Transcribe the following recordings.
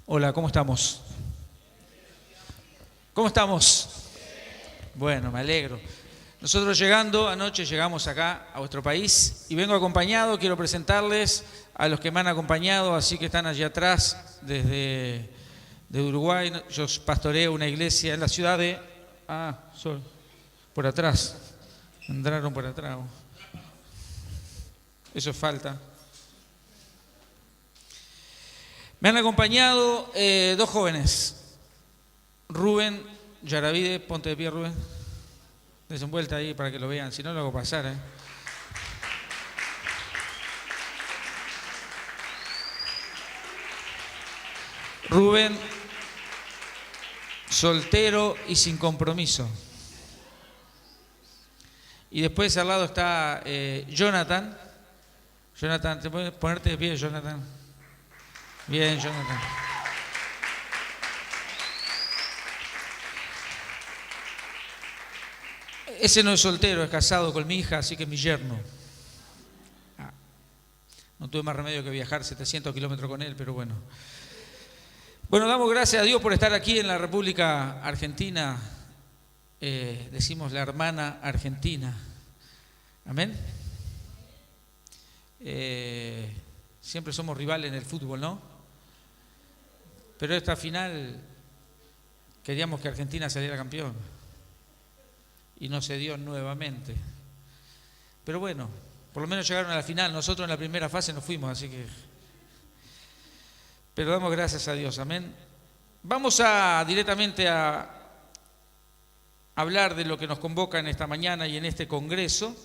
Hola, ¿cómo estamos? ¿Cómo estamos? Bueno, me alegro. Nosotros anoche llegamos acá a vuestro país y vengo acompañado, quiero presentarles a los que me han acompañado, así que están allí atrás, de Uruguay. Yo pastoreo una iglesia en la ciudad de... por atrás. Entraron por atrás. Eso es falta. Me han acompañado dos jóvenes. Rubén Yaravide, ponte de pie, Rubén. Desenvuelta ahí para que lo vean, si no lo hago pasar. Rubén, soltero y sin compromiso. Y después al lado está Jonathan. Jonathan, ¿te puedes ponerte de pie, Jonathan? Bien, Jonathan. Ese no es soltero, es casado con mi hija, así que es mi yerno. No tuve más remedio que viajar 700 kilómetros con él, pero bueno. Bueno, damos gracias a Dios por estar aquí en la República Argentina. Decimos la hermana Argentina. Amén. Siempre somos rivales en el fútbol, ¿no? Pero esta final queríamos que Argentina saliera campeón. Y no se dio nuevamente. Pero bueno, por lo menos llegaron a la final. Nosotros en la primera fase no fuimos, así que... Pero damos gracias a Dios, amén. Vamos directamente a hablar de lo que nos convoca en esta mañana y en este congreso.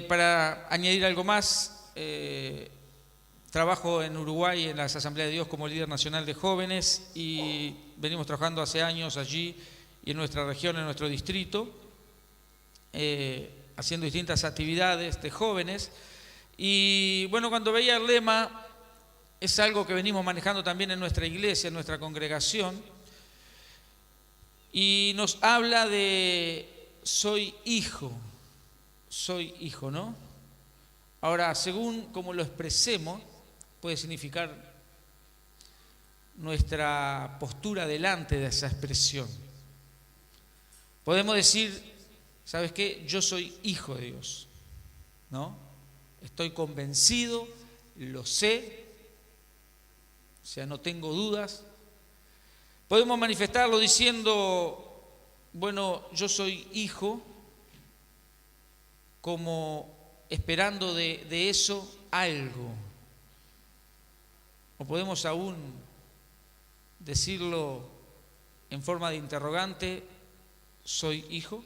Para añadir algo más, trabajo en Uruguay en las Asambleas de Dios como líder nacional de jóvenes y venimos trabajando hace años allí y en nuestra región, en nuestro distrito, haciendo distintas actividades de jóvenes. Y bueno, cuando veía el lema, es algo que venimos manejando también en nuestra iglesia, en nuestra congregación, y nos habla de soy hijo, ¿no? Ahora, según como lo expresemos, puede significar nuestra postura delante de esa expresión. Podemos decir, ¿sabes qué? Yo soy hijo de Dios, ¿no? Estoy convencido, lo sé, o sea, no tengo dudas. Podemos manifestarlo diciendo, bueno, yo soy hijo, como esperando de eso algo. O podemos aún decirlo en forma de interrogante, ¿soy hijo?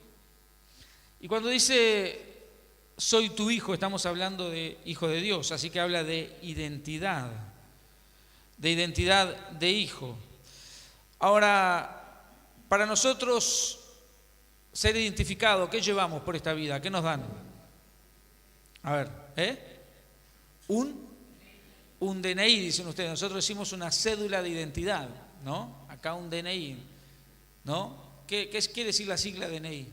Y cuando dice soy tu hijo, estamos hablando de hijo de Dios, así que habla de identidad de hijo. Ahora, para nosotros ser identificado, ¿qué llevamos por esta vida? ¿Qué nos dan? A ver, un DNI, dicen ustedes. Nosotros decimos una cédula de identidad, ¿no? Acá un DNI, ¿no? ¿Qué quiere decir la sigla DNI?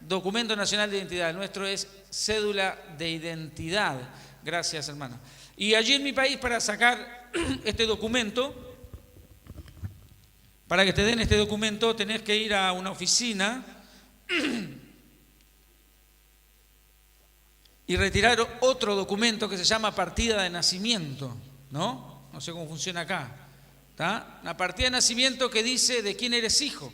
Documento Nacional de Identidad. El nuestro es cédula de identidad. Gracias, hermana. Y allí en mi país, para sacar este documento, para que te den este documento, tenés que ir a una oficina y retirar otro documento que se llama partida de nacimiento, ¿no? No sé cómo funciona acá. ¿Está? Una partida de nacimiento que dice de quién eres hijo.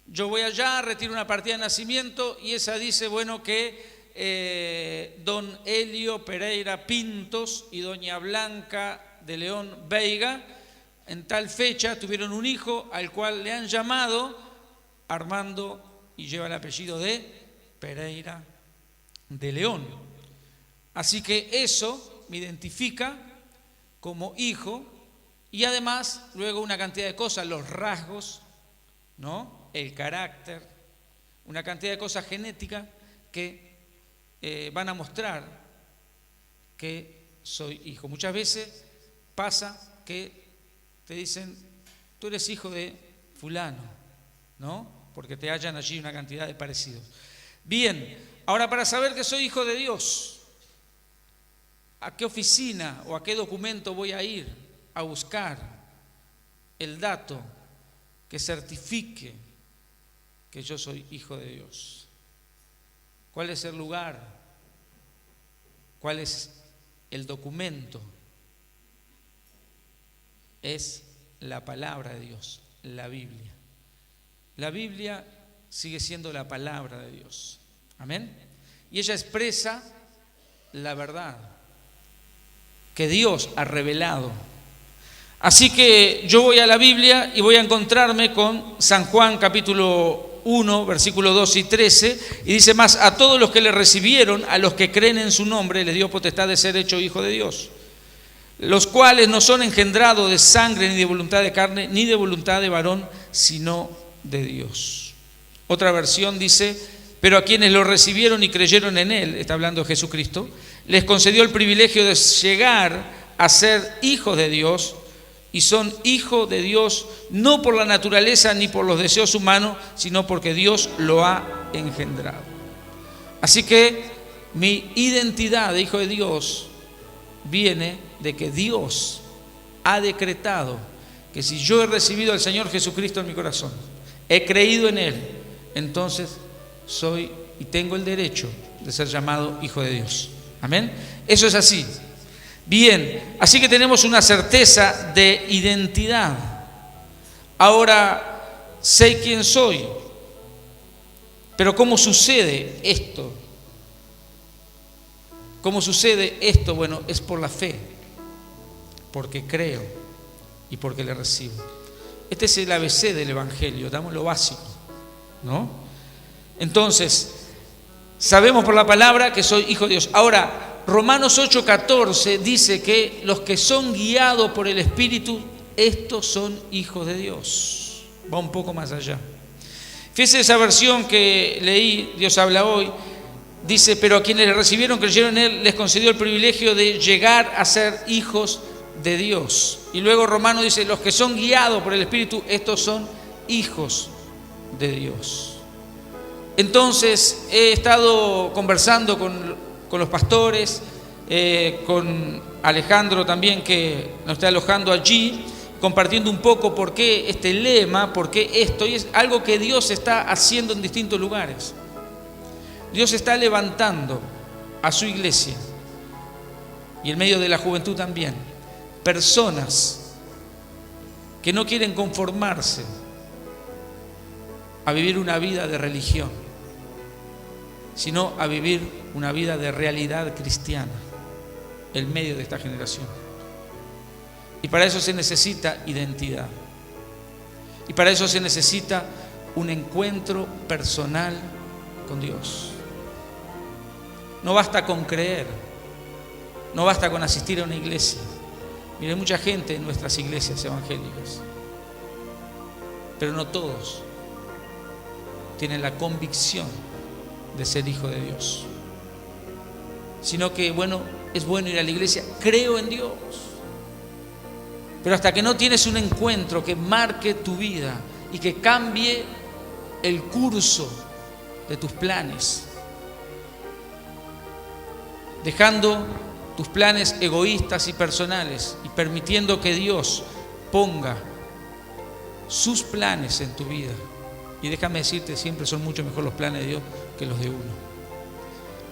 Yo voy allá, retiro una partida de nacimiento y esa dice, bueno, que don Helio Pereira Pintos y doña Blanca de León Veiga en tal fecha tuvieron un hijo al cual le han llamado Armando y lleva el apellido de Pereira de León. Así que eso me identifica como hijo y además luego una cantidad de cosas, los rasgos, ¿no? El carácter, una cantidad de cosas genéticas que van a mostrar que soy hijo. Muchas veces pasa que te dicen, tú eres hijo de fulano, ¿no? Porque te hallan allí una cantidad de parecidos. Bien, ahora para saber que soy hijo de Dios, ¿A qué oficina o a qué documento voy a ir a buscar el dato que certifique que yo soy hijo de Dios? ¿Cuál es el lugar? ¿Cuál es el documento? Es la palabra de Dios, la Biblia. La Biblia sigue siendo la palabra de Dios. Amén. Y ella expresa la verdad que Dios ha revelado. Así que yo voy a la Biblia y voy a encontrarme con San Juan capítulo 1, versículos 2 y 13, y dice más: a todos los que le recibieron, a los que creen en su nombre, les dio potestad de ser hecho hijo de Dios, los cuales no son engendrados de sangre, ni de voluntad de carne, ni de voluntad de varón, sino de Dios. Otra versión dice: pero a quienes lo recibieron y creyeron en Él, está hablando de Jesucristo, les concedió el privilegio de llegar a ser hijos de Dios, y son hijos de Dios no por la naturaleza ni por los deseos humanos, sino porque Dios lo ha engendrado. Así que mi identidad de hijo de Dios viene de que Dios ha decretado que si yo he recibido al Señor Jesucristo en mi corazón, he creído en Él, entonces soy y tengo el derecho de ser llamado hijo de Dios. Amén. Eso es así. Bien, así que tenemos una certeza de identidad. Ahora sé quién soy, pero ¿cómo sucede esto? ¿Cómo sucede esto? Bueno, es por la fe, porque creo y porque le recibo. Este es el ABC del Evangelio, damos lo básico, ¿no? Entonces, sabemos por la palabra que soy hijo de Dios. Ahora, Romanos 8:14 dice que los que son guiados por el Espíritu, estos son hijos de Dios. Va un poco más allá. Fíjese esa versión que leí, Dios habla hoy, dice: pero a quienes le recibieron, creyeron en Él, les concedió el privilegio de llegar a ser hijos de Dios. Y luego Romano dice: los que son guiados por el Espíritu, estos son hijos de Dios. Entonces he estado conversando con los pastores, con Alejandro también, que nos está alojando allí, compartiendo un poco por qué este lema, por qué esto, y es algo que Dios está haciendo en distintos lugares. Dios está levantando a su iglesia, y en medio de la juventud también, personas que no quieren conformarse a vivir una vida de religión, sino a vivir una vida de realidad cristiana en medio de esta generación. Y para eso se necesita identidad. Y para eso se necesita un encuentro personal con Dios. No basta con creer, no basta con asistir a una iglesia. Mire, hay mucha gente en nuestras iglesias evangélicas, pero no todos tienen la convicción de ser hijo de Dios, sino que es bueno ir a la iglesia, creo en Dios, pero hasta que no tienes un encuentro que marque tu vida y que cambie el curso de tus planes, dejando tus planes egoístas y personales y permitiendo que Dios ponga sus planes en tu vida. Y déjame decirte, siempre son mucho mejor los planes de Dios que los de uno.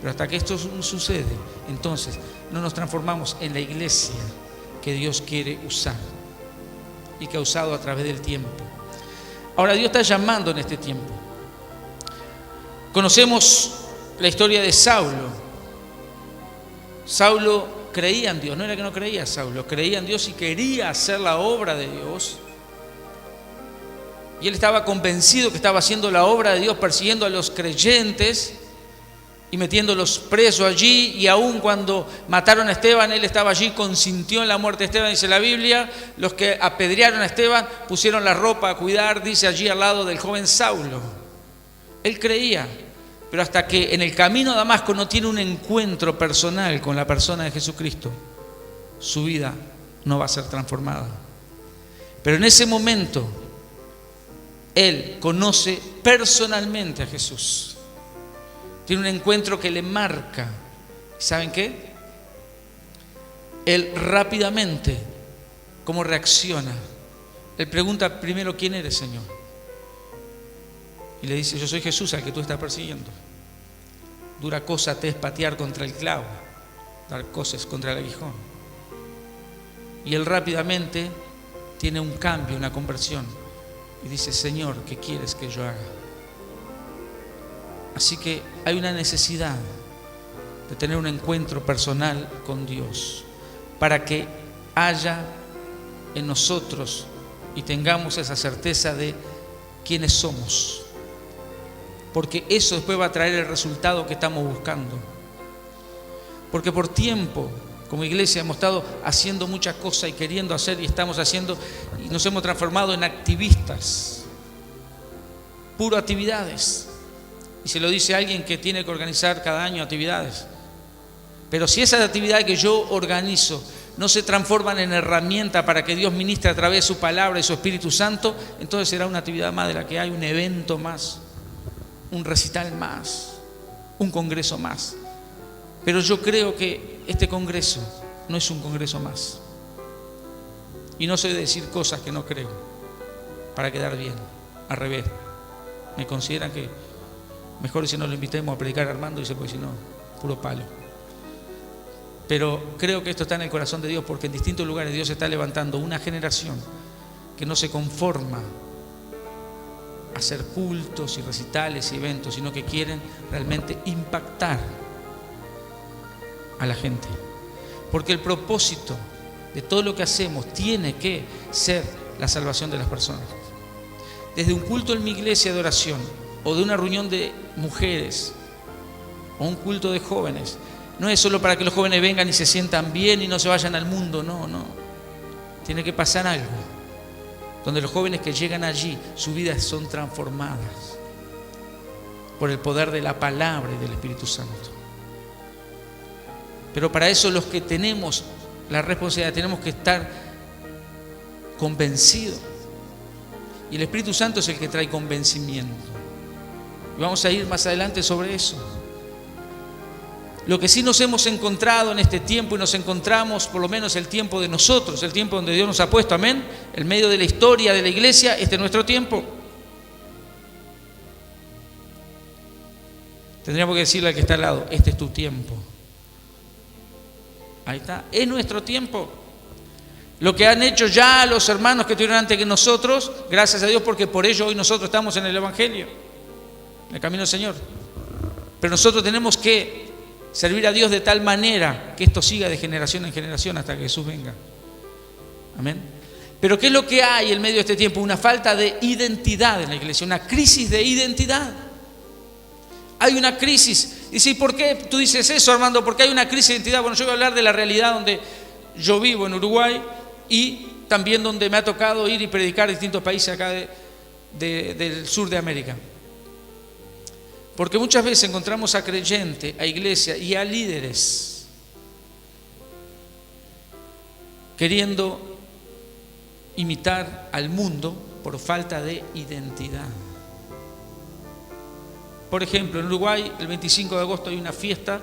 Pero hasta que esto sucede, entonces no nos transformamos en la iglesia que Dios quiere usar y que ha usado a través del tiempo. Ahora Dios está llamando en este tiempo. Conocemos la historia de Saulo. Saulo creía en Dios, no era que no creía Saulo, creía en Dios y quería hacer la obra de Dios. Y él estaba convencido que estaba haciendo la obra de Dios, persiguiendo a los creyentes y metiéndolos presos allí. Y aún cuando mataron a Esteban, él estaba allí, consintió en la muerte de Esteban, dice la Biblia. Los que apedrearon a Esteban pusieron la ropa a cuidar, dice allí al lado del joven Saulo. Él creía, pero hasta que en el camino a Damasco no tiene un encuentro personal con la persona de Jesucristo, su vida no va a ser transformada. Pero en ese momento él conoce personalmente a Jesús. Tiene un encuentro que le marca. ¿Saben qué? él rápidamente, ¿cómo reacciona? Él pregunta primero: ¿quién eres, Señor? Y le dice: yo soy Jesús al que tú estás persiguiendo. Dura cosa te es patear contra el clavo, dar cosas contra el aguijón. Y él rápidamente tiene un cambio, una conversión, y dice: Señor, ¿qué quieres que yo haga? Así que hay una necesidad de tener un encuentro personal con Dios para que haya en nosotros y tengamos esa certeza de quiénes somos, porque eso después va a traer el resultado que estamos buscando. Porque por tiempo, como iglesia, hemos estado haciendo muchas cosas y queriendo hacer, y estamos haciendo, y nos hemos transformado en activistas, puro actividades. Y se lo dice a alguien que tiene que organizar cada año actividades. Pero si esas actividades que yo organizo no se transforman en herramienta para que Dios ministre a través de su palabra y su Espíritu Santo, entonces será una actividad más de la que hay, un evento más, un recital más, un congreso más. Pero yo creo que este congreso no es un congreso más. Y no soy de decir cosas que no creo para quedar bien. Al revés, me consideran que mejor si no lo invitemos a predicar a Armando, dice, porque si no, puro palo. Pero creo que esto está en el corazón de Dios, porque en distintos lugares Dios está levantando una generación que no se conforma a hacer cultos y recitales y eventos, sino que quieren realmente impactar a la gente. Porque el propósito de todo lo que hacemos tiene que ser la salvación de las personas. Desde un culto en mi iglesia de oración, o de una reunión de mujeres, o un culto de jóvenes, no es solo para que los jóvenes vengan y se sientan bien y no se vayan al mundo, no. Tiene que pasar algo, donde los jóvenes que llegan allí, sus vidas son transformadas por el poder de la palabra y del Espíritu Santo. Pero para eso los que tenemos la responsabilidad tenemos que estar convencidos. Y el Espíritu Santo es el que trae convencimiento. Y vamos a ir más adelante sobre eso. Lo que sí nos hemos encontrado en este tiempo, y nos encontramos por lo menos el tiempo de nosotros, el tiempo donde Dios nos ha puesto, amén, el medio de la historia de la iglesia, este es nuestro tiempo. Tendríamos que decirle al que está al lado: este es tu tiempo. Ahí está, es nuestro tiempo. Lo que han hecho ya los hermanos que estuvieron antes que nosotros, gracias a Dios, porque por ello hoy nosotros estamos en el Evangelio, en el camino del Señor. Pero nosotros tenemos que servir a Dios de tal manera que esto siga de generación en generación hasta que Jesús venga. Amén. Pero ¿qué es lo que hay en medio de este tiempo? Una falta de identidad en la iglesia, una crisis de identidad. Hay una crisis. Dice, ¿y por qué tú dices eso, Armando? ¿Por qué hay una crisis de identidad? Bueno, yo voy a hablar de la realidad donde yo vivo en Uruguay y también donde me ha tocado ir y predicar en distintos países acá del sur de América. Porque muchas veces encontramos a creyentes, a iglesias y a líderes queriendo imitar al mundo por falta de identidad. Por ejemplo, en Uruguay el 25 de agosto hay una fiesta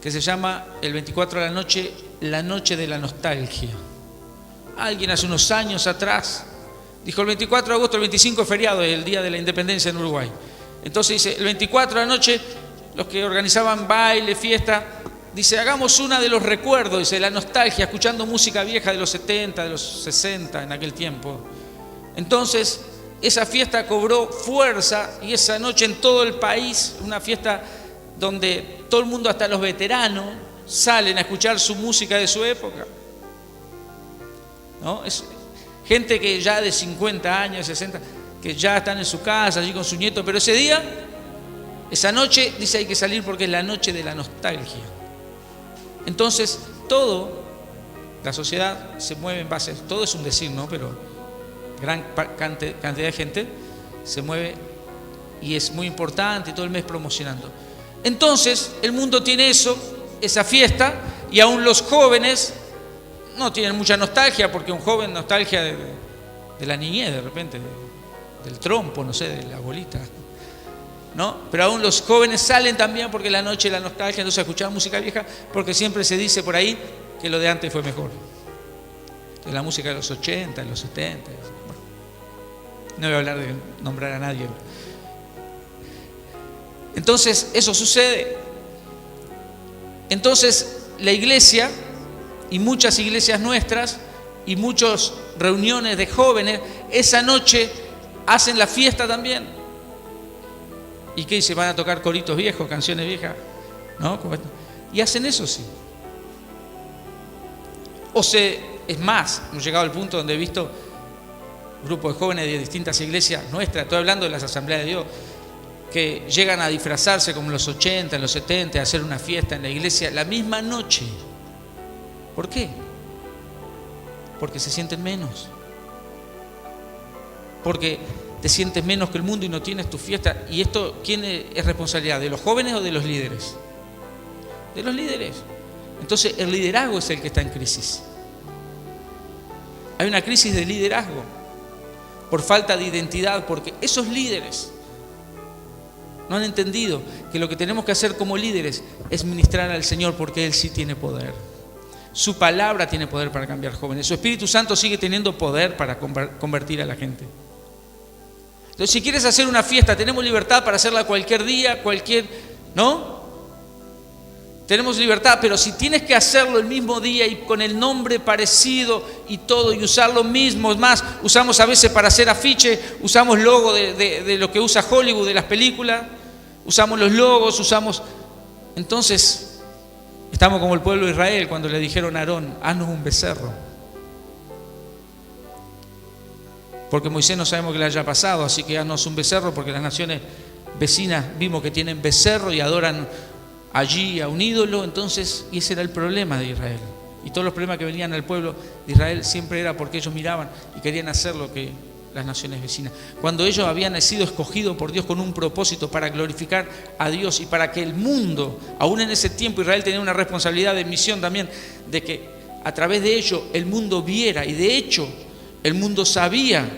que se llama el 24 de la noche de la nostalgia. Alguien hace unos años atrás dijo: el 24 de agosto, el 25 es feriado, es el día de la independencia en Uruguay. Entonces dice, el 24 de la noche, los que organizaban baile, fiesta, dice, hagamos una de los recuerdos, dice, la nostalgia, escuchando música vieja de los 70, de los 60 en aquel tiempo. Entonces, esa fiesta cobró fuerza y esa noche en todo el país, una fiesta donde todo el mundo, hasta los veteranos, salen a escuchar su música de su época. ¿No? Es gente que ya de 50 años, 60, que ya están en su casa, allí con su nieto, pero ese día, esa noche, dice, hay que salir porque es la noche de la nostalgia. Entonces, la sociedad se mueve en base, todo es un decir, ¿no? Pero gran cantidad de gente se mueve y es muy importante, todo el mes promocionando. Entonces, el mundo tiene eso, esa fiesta, y aún los jóvenes no tienen mucha nostalgia, porque un joven nostalgia de la niñez, de repente, del trompo, no sé, de la bolita, ¿no? Pero aún los jóvenes salen también porque la noche de la nostalgia, entonces escuchar música vieja, porque siempre se dice por ahí que lo de antes fue mejor. De la música de los 80, de los 70. Bueno, no voy a hablar de nombrar a nadie. Entonces, eso sucede. Entonces, la iglesia y muchas iglesias nuestras y muchas reuniones de jóvenes, esa noche hacen la fiesta también. ¿Y qué dice? ¿Van a tocar coritos viejos, canciones viejas? ¿No? Y hacen eso, sí. Es más, hemos llegado al punto donde he visto grupos de jóvenes de distintas iglesias nuestras, estoy hablando de las asambleas de Dios, que llegan a disfrazarse como en los 80, en los 70, a hacer una fiesta en la iglesia la misma noche. ¿Por qué? Porque se sienten menos. Porque te sientes menos que el mundo y no tienes tu fiesta. ¿Y esto quién es responsabilidad? ¿De los jóvenes o de los líderes? De los líderes. Entonces el liderazgo es el que está en crisis. Hay una crisis de liderazgo por falta de identidad, porque esos líderes no han entendido que lo que tenemos que hacer como líderes es ministrar al Señor, porque Él sí tiene poder. Su palabra tiene poder para cambiar jóvenes. Su Espíritu Santo sigue teniendo poder para convertir a la gente. Entonces, si quieres hacer una fiesta, tenemos libertad para hacerla cualquier día, ¿no? Tenemos libertad, pero si tienes que hacerlo el mismo día y con el nombre parecido y todo, y usar lo mismo, es más, usamos a veces para hacer afiche, usamos logo de lo que usa Hollywood, de las películas, usamos los logos, entonces estamos como el pueblo de Israel cuando le dijeron a Aarón, haznos un becerro. Porque Moisés no sabemos que le haya pasado, así que haznos un becerro, porque las naciones vecinas vimos que tienen becerro y adoran allí a un ídolo. Entonces, y ese era el problema de Israel. Y todos los problemas que venían al pueblo de Israel siempre era porque ellos miraban y querían hacer lo que las naciones vecinas. Cuando ellos habían sido escogidos por Dios con un propósito para glorificar a Dios y para que el mundo, aún en ese tiempo Israel tenía una responsabilidad de misión también, de que a través de ello el mundo viera, y de hecho el mundo sabía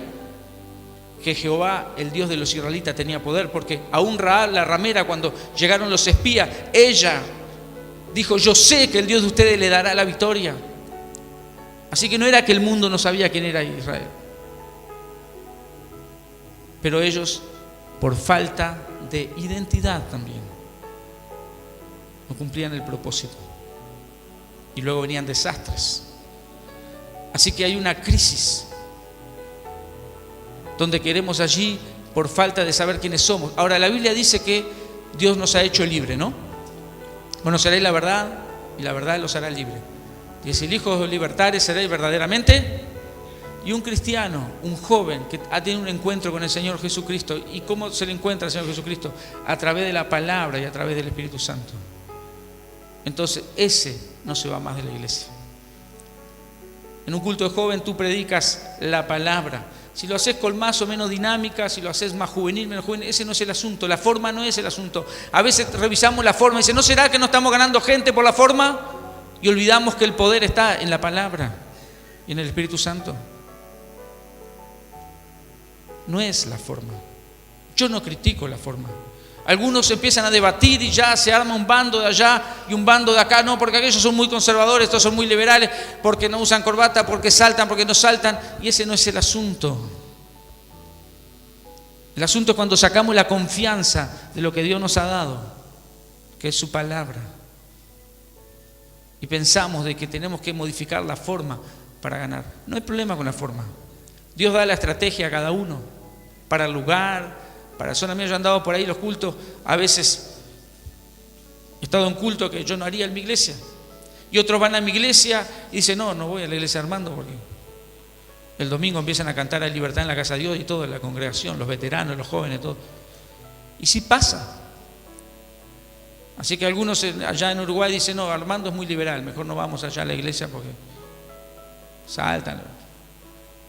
que Jehová, el Dios de los israelitas, tenía poder, porque aún Rahab, la ramera, cuando llegaron los espías, ella dijo, yo sé que el Dios de ustedes le dará la victoria. Así que no era que el mundo no sabía quién era Israel, pero ellos, por falta de identidad también, no cumplían el propósito, y luego venían desastres. Así que hay una crisis donde queremos allí por falta de saber quiénes somos. Ahora, la Biblia dice que Dios nos ha hecho libre, ¿no? Conoceréis la verdad y la verdad los hará libre. Y si el Hijo os libertare, seréis verdaderamente. Y un cristiano, un joven que ha tenido un encuentro con el Señor Jesucristo. ¿Y cómo se le encuentra al Señor Jesucristo? A través de la palabra y a través del Espíritu Santo. Entonces ese no se va más de la iglesia. En un culto de joven tú predicas la palabra. Si lo haces con más o menos dinámica, si lo haces más juvenil, menos juvenil, ese no es el asunto. La forma no es el asunto. A veces revisamos la forma y dice, ¿no será que no estamos ganando gente por la forma? Y olvidamos que el poder está en la palabra y en el Espíritu Santo. No es la forma. Yo no critico la forma. Algunos empiezan a debatir y ya se arma un bando de allá y un bando de acá. No, porque aquellos son muy conservadores, estos son muy liberales, porque no usan corbata, porque saltan, porque no saltan. Y ese no es el asunto. El asunto es cuando sacamos la confianza de lo que Dios nos ha dado, que es su palabra, y pensamos de que tenemos que modificar la forma para ganar. No hay problema con la forma. Dios da la estrategia a cada uno para el lugar, para la zona mía. Yo he andado por ahí los cultos, a veces he estado en culto que yo no haría en mi iglesia, y otros van a mi iglesia y dicen, no voy a la iglesia de Armando porque el domingo empiezan a cantar a libertad en la casa de Dios y toda la congregación, los veteranos, los jóvenes, todo. Y sí pasa. Así que algunos allá en Uruguay dicen, no, Armando es muy liberal, mejor no vamos allá a la iglesia porque saltan.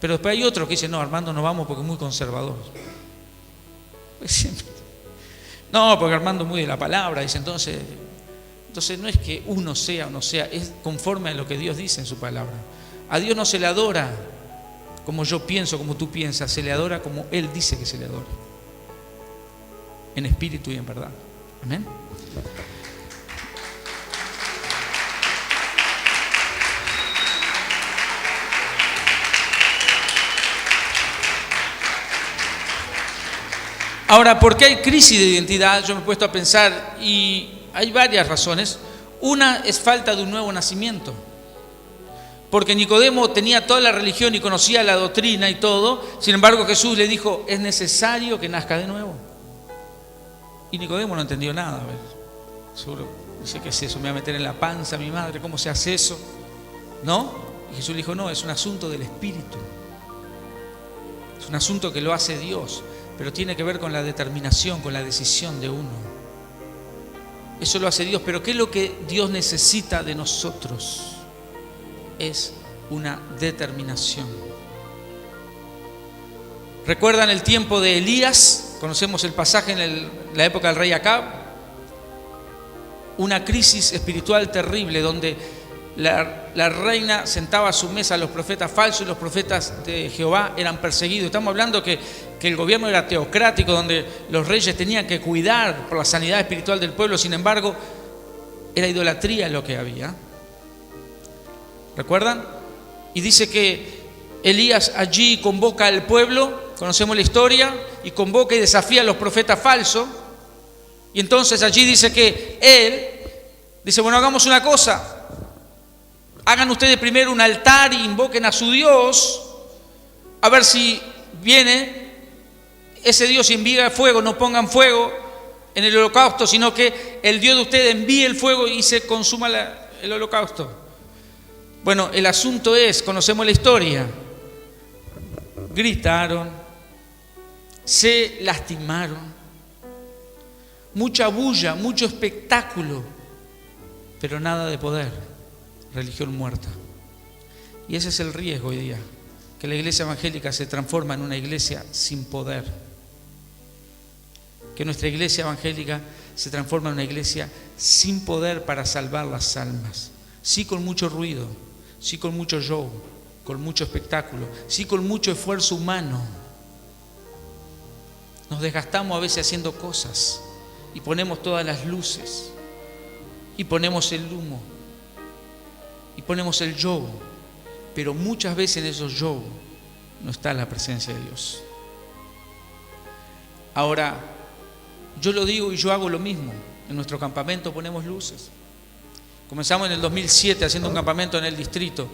Pero después hay otros que dicen, no, Armando no vamos porque es muy conservador. No, porque Armando es muy de la palabra, dice. Entonces no es que uno sea o no sea, es conforme a lo que Dios dice en su palabra. A Dios no se le adora como yo pienso, como tú piensas, se le adora como Él dice que se le adore, en espíritu y en verdad. Amén. Ahora, ¿por qué hay crisis de identidad? Yo me he puesto a pensar y hay varias razones. Una es falta de un nuevo nacimiento. Porque Nicodemo tenía toda la religión y conocía la doctrina y todo. Sin embargo, Jesús le dijo, es necesario que nazca de nuevo. Y Nicodemo no entendió nada. A ver, seguro dice, ¿qué es eso? Me va a meter en la panza mi madre, ¿cómo se hace eso? ¿No? Y Jesús le dijo, no, es un asunto del Espíritu. Es un asunto que lo hace Dios, pero tiene que ver con la determinación, con la decisión de uno. Eso lo hace Dios, pero ¿qué es lo que Dios necesita de nosotros? Es una determinación. ¿Recuerdan el tiempo de Elías? Conocemos el pasaje en la época del rey Acab. Una crisis espiritual terrible donde la reina sentaba a su mesa a los profetas falsos y los profetas de Jehová eran perseguidos. Estamos hablando que el gobierno era teocrático, donde los reyes tenían que cuidar por la sanidad espiritual del pueblo. Sin embargo, era idolatría lo que había. ¿Recuerdan? Y dice que Elías allí convoca al pueblo, conocemos la historia, y convoca y desafía a los profetas falsos. Y entonces allí dice que él dice, bueno, hagamos una cosa. Hagan ustedes primero un altar y invoquen a su Dios, a ver si viene ese Dios y envía fuego. No pongan fuego en el holocausto, sino que el Dios de ustedes envíe el fuego y se consuma el holocausto. Bueno, el asunto es, conocemos la historia, gritaron, se lastimaron, mucha bulla, mucho espectáculo, pero nada de poder, religión muerta. Y ese es el riesgo hoy día, que la iglesia evangélica se transforma en una iglesia sin poder, que nuestra iglesia evangélica se transforma en una iglesia sin poder para salvar las almas, sí con mucho ruido, sí con mucho show, con mucho espectáculo, sí con mucho esfuerzo humano. Nos desgastamos a veces haciendo cosas y ponemos todas las luces y ponemos el humo y ponemos el show, pero muchas veces en esos show no está la presencia de Dios. Ahora, yo lo digo y yo hago lo mismo. En nuestro campamento ponemos luces. Comenzamos en el 2007 haciendo un campamento en el distrito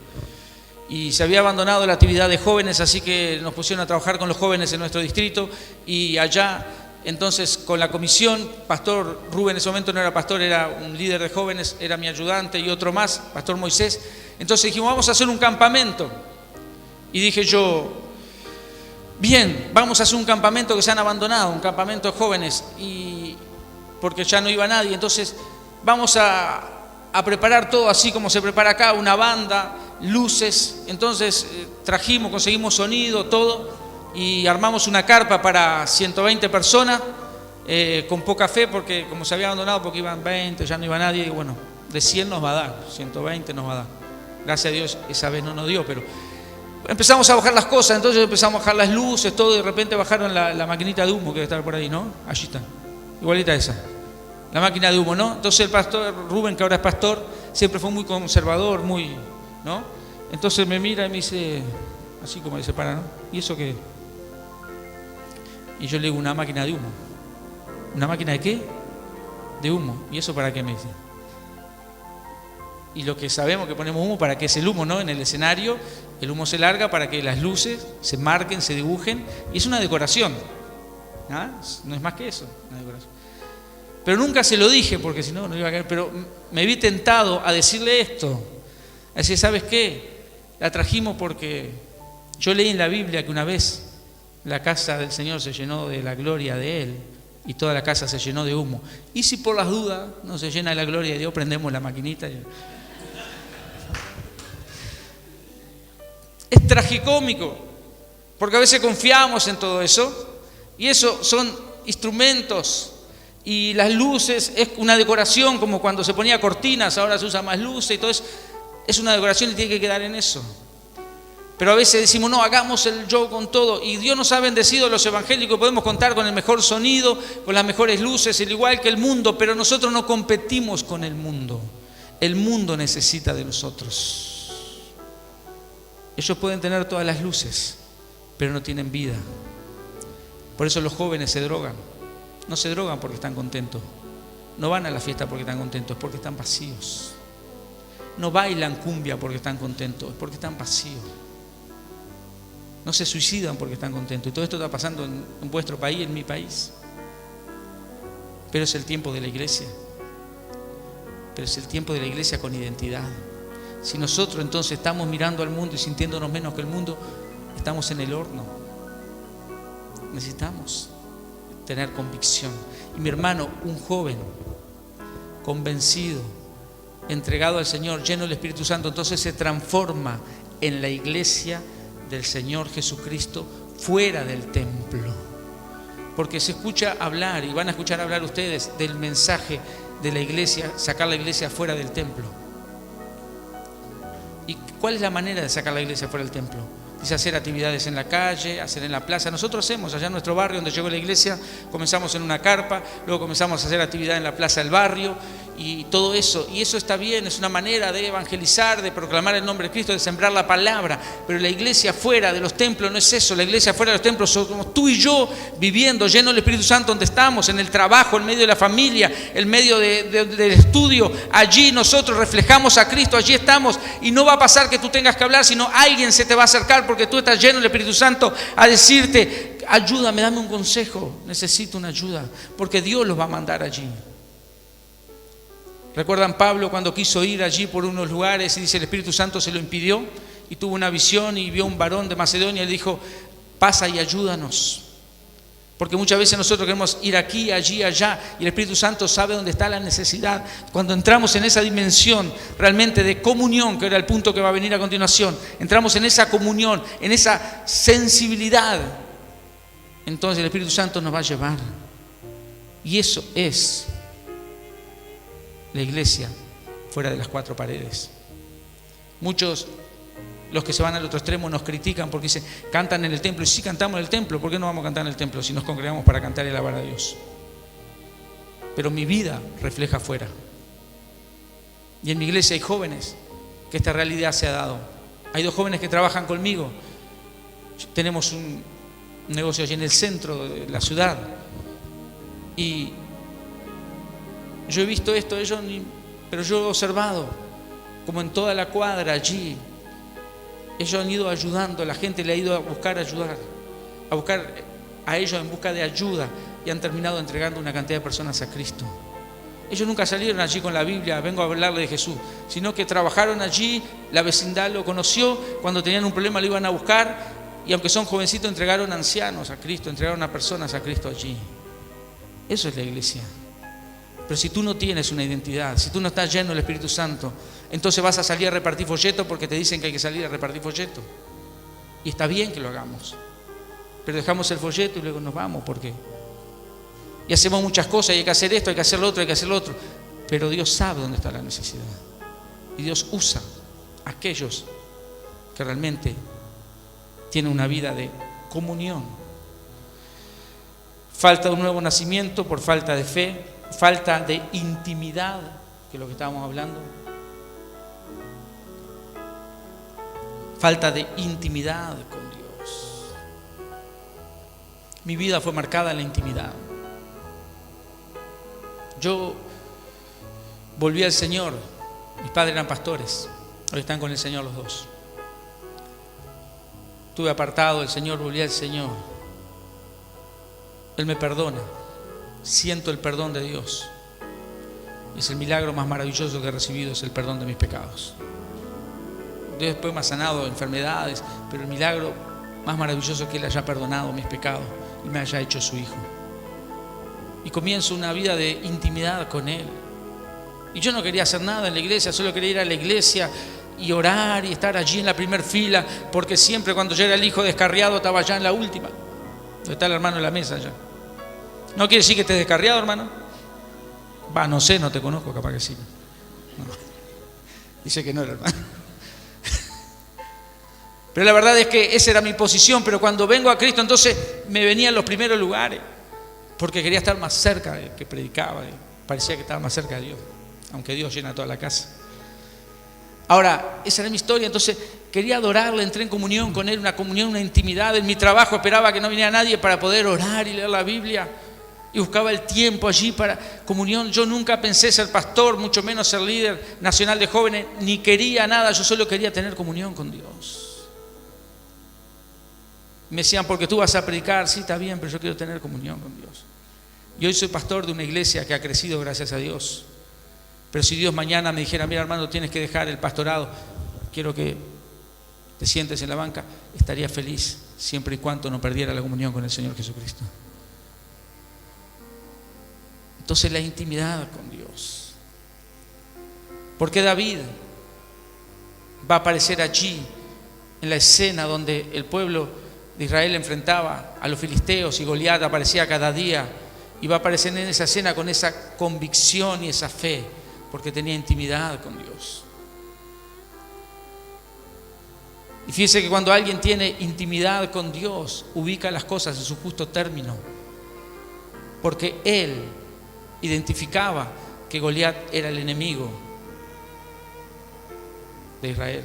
y se había abandonado la actividad de jóvenes, así que nos pusieron a trabajar con los jóvenes en nuestro distrito y allá, entonces, con la comisión, Pastor Rubén en ese momento no era pastor, era un líder de jóvenes, era mi ayudante y otro más, Pastor Moisés. Entonces dijimos, vamos a hacer un campamento. Y dije yo, bien, vamos a hacer un campamento que se han abandonado, un campamento de jóvenes, y porque ya no iba nadie. Entonces vamos a preparar todo así como se prepara acá, una banda, luces. Entonces conseguimos sonido, todo, y armamos una carpa para 120 personas, con poca fe, porque como se había abandonado, porque iban 20, ya no iba nadie, y bueno, de 100 nos va a dar, 120 nos va a dar. Gracias a Dios esa vez no nos dio, pero empezamos a bajar las cosas. Entonces empezamos a bajar las luces, todo, y de repente bajaron la maquinita de humo que debe estar por ahí, ¿no? Allí está, igualita esa, la máquina de humo, ¿no? Entonces el pastor Rubén, que ahora es pastor, siempre fue muy conservador, muy, ¿no? Entonces me mira y me dice, así como dice, para, ¿no? ¿Y eso qué? Y yo le digo, una máquina de humo. ¿Una máquina de qué? De humo. ¿Y eso para qué? Me dice. Y lo que sabemos que ponemos humo, ¿para qué es el humo, no? En el escenario, el humo se larga para que las luces se marquen, se dibujen, y es una decoración. ¿Ah? No es más que eso, una decoración. Pero nunca se lo dije, porque si no, no iba a caer. Pero me vi tentado a decirle esto. A decir, ¿sabes qué? La trajimos porque yo leí en la Biblia que una vez la casa del Señor se llenó de la gloria de Él y toda la casa se llenó de humo. Y si por las dudas no se llena de la gloria de Dios, prendemos la maquinita. Es tragicómico, porque a veces confiamos en todo eso, y eso son instrumentos. Y las luces es una decoración, como cuando se ponía cortinas, ahora se usa más luces y todo eso. Es una decoración y tiene que quedar en eso. Pero a veces decimos, no, hagamos el show con todo. Y Dios nos ha bendecido a los evangélicos, podemos contar con el mejor sonido, con las mejores luces, al igual que el mundo, pero nosotros no competimos con el mundo. El mundo necesita de nosotros. Ellos pueden tener todas las luces, pero no tienen vida. Por eso los jóvenes se drogan. No se drogan porque están contentos. No van a la fiesta porque están contentos, es porque están vacíos. No bailan cumbia porque están contentos, es porque están vacíos. No se suicidan porque están contentos. Y todo esto está pasando en vuestro país, en mi país. Pero es el tiempo de la iglesia. Pero es el tiempo de la iglesia con identidad. Si nosotros entonces estamos mirando al mundo y sintiéndonos menos que el mundo, estamos en el horno. Necesitamos tener convicción. Y mi hermano, un joven convencido, entregado al Señor, lleno del Espíritu Santo, entonces se transforma en la iglesia del Señor Jesucristo fuera del templo. Porque se escucha hablar, y van a escuchar hablar ustedes, del mensaje de la iglesia, sacar la iglesia fuera del templo. ¿Y cuál es la manera de sacar la iglesia fuera del templo? Dice hacer actividades en la calle, hacer en la plaza. Nosotros hacemos allá en nuestro barrio donde llegó la iglesia, comenzamos en una carpa, luego comenzamos a hacer actividad en la plaza del barrio y todo eso. Y eso está bien, es una manera de evangelizar, de proclamar el nombre de Cristo, de sembrar la palabra. Pero la iglesia fuera de los templos no es eso. La iglesia fuera de los templos somos tú y yo viviendo, lleno del Espíritu Santo, donde estamos, en el trabajo, en medio de la familia, en medio del estudio. Allí nosotros reflejamos a Cristo, allí estamos. Y no va a pasar que tú tengas que hablar, sino alguien se te va a acercar porque tú estás lleno del Espíritu Santo a decirte: ayúdame, dame un consejo, necesito una ayuda, porque Dios los va a mandar allí. ¿Recuerdan Pablo cuando quiso ir allí por unos lugares y dice el Espíritu Santo se lo impidió? Y tuvo una visión y vio un varón de Macedonia y le dijo: pasa y ayúdanos. Porque muchas veces nosotros queremos ir aquí, allí, allá, y el Espíritu Santo sabe dónde está la necesidad. Cuando entramos en esa dimensión realmente de comunión, que era el punto que va a venir a continuación, entramos en esa comunión, en esa sensibilidad, entonces el Espíritu Santo nos va a llevar. Y eso es la iglesia fuera de las cuatro paredes. Muchos, los que se van al otro extremo, nos critican porque dicen: cantan en el templo. Y sí, cantamos en el templo. ¿Por qué no vamos a cantar en el templo si nos congregamos para cantar y alabar a Dios? Pero mi vida refleja afuera. Y en mi iglesia hay jóvenes que esta realidad se ha dado. Hay dos jóvenes que trabajan conmigo. Tenemos un negocio allí en el centro de la ciudad. Y yo he visto esto, pero yo he observado como en toda la cuadra allí, ellos han ido ayudando, la gente le ha ido a buscar ayudar, a buscar a ellos en busca de ayuda, y han terminado entregando una cantidad de personas a Cristo. Ellos nunca salieron allí con la Biblia, vengo a hablarle de Jesús, sino que trabajaron allí, la vecindad lo conoció, cuando tenían un problema lo iban a buscar, y aunque son jovencitos entregaron ancianos a Cristo, entregaron a personas a Cristo allí. Eso es la iglesia. Pero si tú no tienes una identidad, si tú no estás lleno del Espíritu Santo, entonces vas a salir a repartir folletos porque te dicen que hay que salir a repartir folletos. Y está bien que lo hagamos, pero dejamos el folleto y luego nos vamos. ¿Por qué? Y hacemos muchas cosas, y hay que hacer esto, hay que hacer lo otro, hay que hacer lo otro. Pero Dios sabe dónde está la necesidad. Y Dios usa a aquellos que realmente tienen una vida de comunión. Falta de un nuevo nacimiento por falta de fe, falta de intimidad, que es lo que estábamos hablando. Falta de intimidad con Dios. Mi vida fue marcada en la intimidad. Yo volví al Señor. Mis padres eran pastores. Hoy están con el Señor los dos. Estuve apartado del Señor, volví al Señor. Él me perdona. Siento el perdón de Dios. Es el milagro más maravilloso que he recibido, es el perdón de mis pecados. Dios después me ha sanado de enfermedades, pero el milagro más maravilloso es que Él haya perdonado mis pecados y me haya hecho su hijo. Y comienzo una vida de intimidad con Él. Y yo no quería hacer nada en la iglesia, solo quería ir a la iglesia y orar y estar allí en la primera fila, porque siempre cuando yo era el hijo descarriado estaba allá en la última. Donde está el hermano en la mesa allá. ¿No quiere decir que estés descarriado, hermano? Va, no sé, no te conozco, capaz que sí. No. Dice que no era hermano. Pero la verdad es que esa era mi posición, pero cuando vengo a Cristo entonces me venía en los primeros lugares, porque quería estar más cerca de que predicaba, parecía que estaba más cerca de Dios, aunque Dios llena toda la casa. Ahora, esa era mi historia, entonces quería adorarle, entré en comunión con él, una comunión, una intimidad. En mi trabajo esperaba que no viniera nadie para poder orar y leer la Biblia. Y buscaba el tiempo allí para comunión. Yo nunca pensé ser pastor, mucho menos ser líder nacional de jóvenes, ni quería nada, yo solo quería tener comunión con Dios. Me decían, porque tú vas a predicar, sí, está bien, pero yo quiero tener comunión con Dios. Y hoy soy pastor de una iglesia que ha crecido, gracias a Dios. Pero si Dios mañana me dijera, mira hermano, tienes que dejar el pastorado, quiero que te sientes en la banca, estaría feliz, siempre y cuando no perdiera la comunión con el Señor Jesucristo. Entonces la intimidad con Dios. Porque David va a aparecer allí, en la escena donde el pueblo de Israel enfrentaba a los filisteos y Goliat aparecía cada día, y va a aparecer en esa escena con esa convicción y esa fe, porque tenía intimidad con Dios. Y fíjese que cuando alguien tiene intimidad con Dios, ubica las cosas en su justo término, porque él identificaba que Goliat era el enemigo de Israel.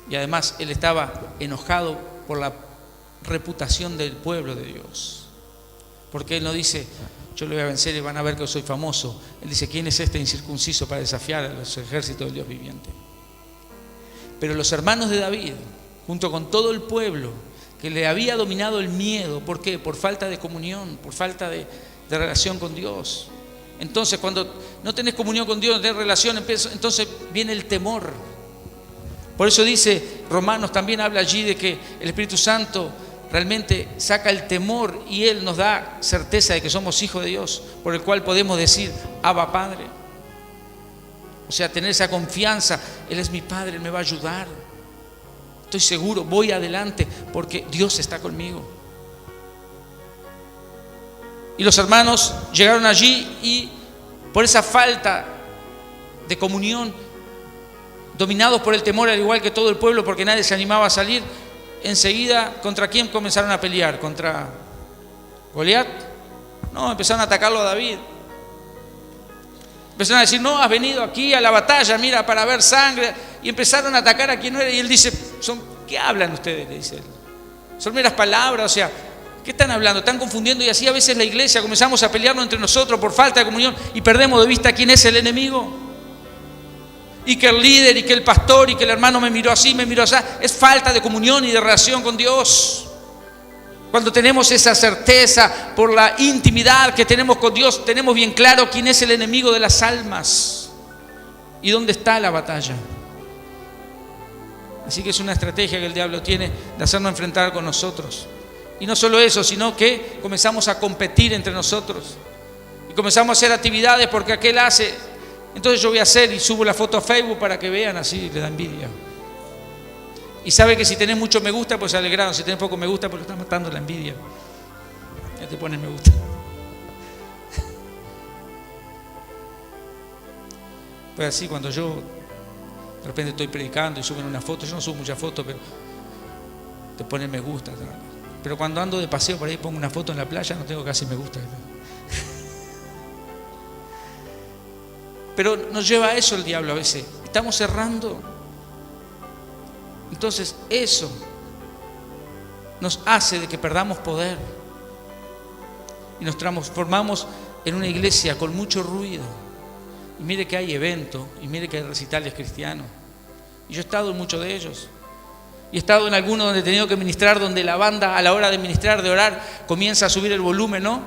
Y además él estaba enojado por la reputación del pueblo de Dios. Porque él no dice, yo lo voy a vencer y van a ver que soy famoso. Él dice, ¿quién es este incircunciso para desafiar a los ejércitos del Dios viviente? Pero los hermanos de David, junto con todo el pueblo, que le había dominado el miedo, ¿por qué? Por falta de comunión, por falta de relación con Dios. Entonces cuando no tenés comunión con Dios, no tenés relación, entonces viene el temor. Por eso dice Romanos, también habla allí de que el Espíritu Santo realmente saca el temor y Él nos da certeza de que somos hijos de Dios, por el cual podemos decir, Abba Padre. O sea, tener esa confianza, Él es mi Padre, Él me va a ayudar. Estoy seguro, voy adelante porque Dios está conmigo. Y los hermanos llegaron allí y por esa falta de comunión, dominados por el temor al igual que todo el pueblo, porque nadie se animaba a salir, enseguida, ¿contra quién comenzaron a pelear? ¿Contra Goliat? No, empezaron a atacarlo a David. Empezaron a decir, no, has venido aquí a la batalla, mira, para ver sangre. Y empezaron a atacar a quien no era. Y él dice, ¿qué hablan ustedes? Le dice él. Son meras palabras, o sea, ¿qué están hablando? Están confundiendo. Y así a veces la iglesia comenzamos a pelearnos entre nosotros por falta de comunión y perdemos de vista quién es el enemigo. Y que el líder, y que el pastor, y que el hermano me miró así, me miró así. Es falta de comunión y de relación con Dios. Cuando tenemos esa certeza por la intimidad que tenemos con Dios, tenemos bien claro quién es el enemigo de las almas y dónde está la batalla. Así que es una estrategia que el diablo tiene de hacernos enfrentar con nosotros. Y no solo eso, sino que comenzamos a competir entre nosotros. Y comenzamos a hacer actividades porque aquel hace, entonces yo voy a hacer y subo la foto a Facebook para que vean, así le da envidia. Y sabe que si tenés mucho me gusta, pues alegrado. Si tenés poco me gusta, porque estás matando la envidia. Ya te pones me gusta. Pues así cuando yo de repente estoy predicando y suben una foto, yo no subo muchas fotos, pero te ponen me gusta. Pero cuando ando de paseo por ahí pongo una foto en la playa, no tengo casi me gusta. Pero nos lleva a eso el diablo a veces. Estamos cerrando. Entonces eso nos hace de que perdamos poder y nos transformamos en una iglesia con mucho ruido. Y mire que hay eventos, y mire que hay recitales cristianos. Y yo he estado en muchos de ellos. Y he estado en algunos donde he tenido que ministrar, donde la banda a la hora de ministrar, de orar, comienza a subir el volumen, ¿no?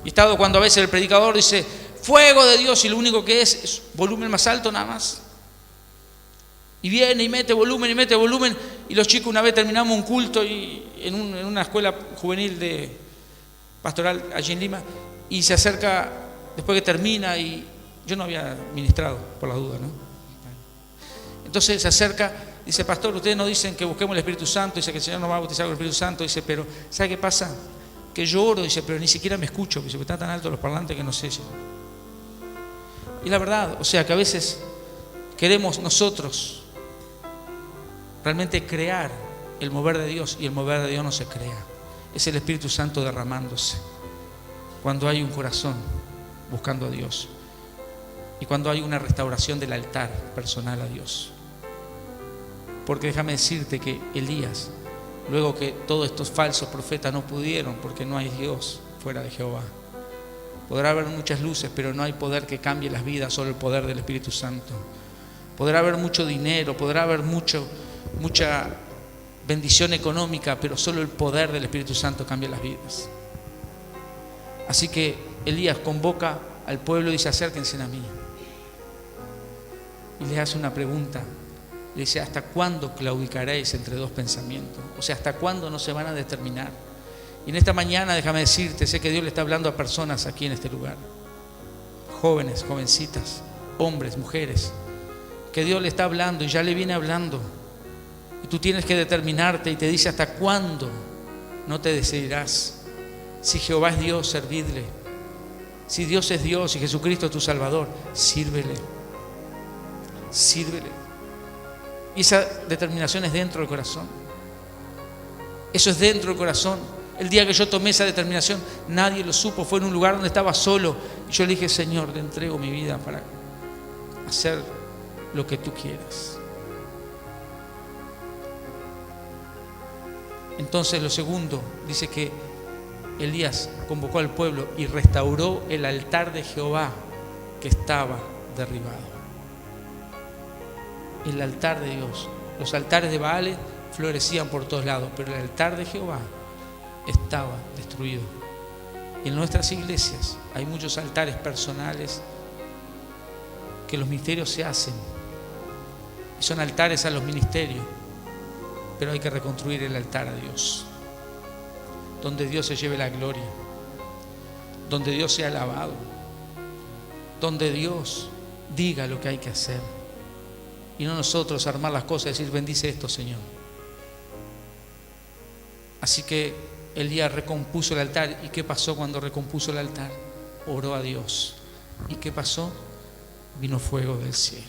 Y he estado cuando a veces el predicador dice, fuego de Dios, y lo único que es volumen más alto nada más. Y viene y mete volumen, y los chicos una vez terminamos un culto y en una escuela juvenil de pastoral allí en Lima, y se acerca después que termina, y yo no había ministrado por la duda, ¿no? Entonces se acerca, dice, pastor, ustedes nos dicen que busquemos el Espíritu Santo, dice que el Señor nos va a bautizar con el Espíritu Santo, dice, pero ¿sabe qué pasa? Que yo oro, dice, pero ni siquiera me escucho, dice, porque están tan altos los parlantes que no sé. Y la verdad, o sea que a veces queremos nosotros realmente crear el mover de Dios, y el mover de Dios no se crea, es el Espíritu Santo derramándose cuando hay un corazón buscando a Dios. y cuando hay una restauración del altar personal a Dios. Porque déjame decirte que Elías, luego que todos estos falsos profetas no pudieron, porque no hay Dios fuera de Jehová, podrá haber muchas luces, pero no hay poder que cambie las vidas, solo el poder del Espíritu Santo. Podrá haber mucho dinero, podrá haber mucha bendición económica, pero solo el poder del Espíritu Santo cambia las vidas. Así que Elías convoca al pueblo y dice: acérquense a mí. Y les hace una pregunta. Le dice: ¿hasta cuándo claudicaréis entre dos pensamientos? O sea, ¿hasta cuándo no se van a determinar? Y en esta mañana, déjame decirte, sé que Dios le está hablando a personas aquí en este lugar, jóvenes, jovencitas, hombres, mujeres, que Dios le está hablando y ya le viene hablando. Y tú tienes que determinarte, y te dice: ¿hasta cuándo no te decidirás? Si Jehová es Dios, servidle. Si Dios es Dios y Jesucristo es tu Salvador, sírvele. Sírvele. Y esa determinación es dentro del corazón. Eso es dentro del corazón. El día que yo tomé esa determinación, nadie lo supo. Fue en un lugar donde estaba solo. Y yo le dije: Señor, te entrego mi vida para hacer lo que tú quieras. Entonces, lo segundo, dice que Elías convocó al pueblo y restauró el altar de Jehová que estaba derribado. El altar de Dios. Los altares de Baal florecían por todos lados, pero el altar de Jehová estaba destruido. Y en nuestras iglesias hay muchos altares personales que los ministerios se hacen, y son altares a los ministerios, pero hay que reconstruir el altar a Dios, donde Dios se lleve la gloria, donde Dios sea alabado, donde Dios diga lo que hay que hacer, y no nosotros armar las cosas y decir: bendice esto, Señor. Así que Elías recompuso el altar. ¿Y qué pasó cuando recompuso el altar? Oró a Dios. ¿Y qué pasó? Vino fuego del cielo.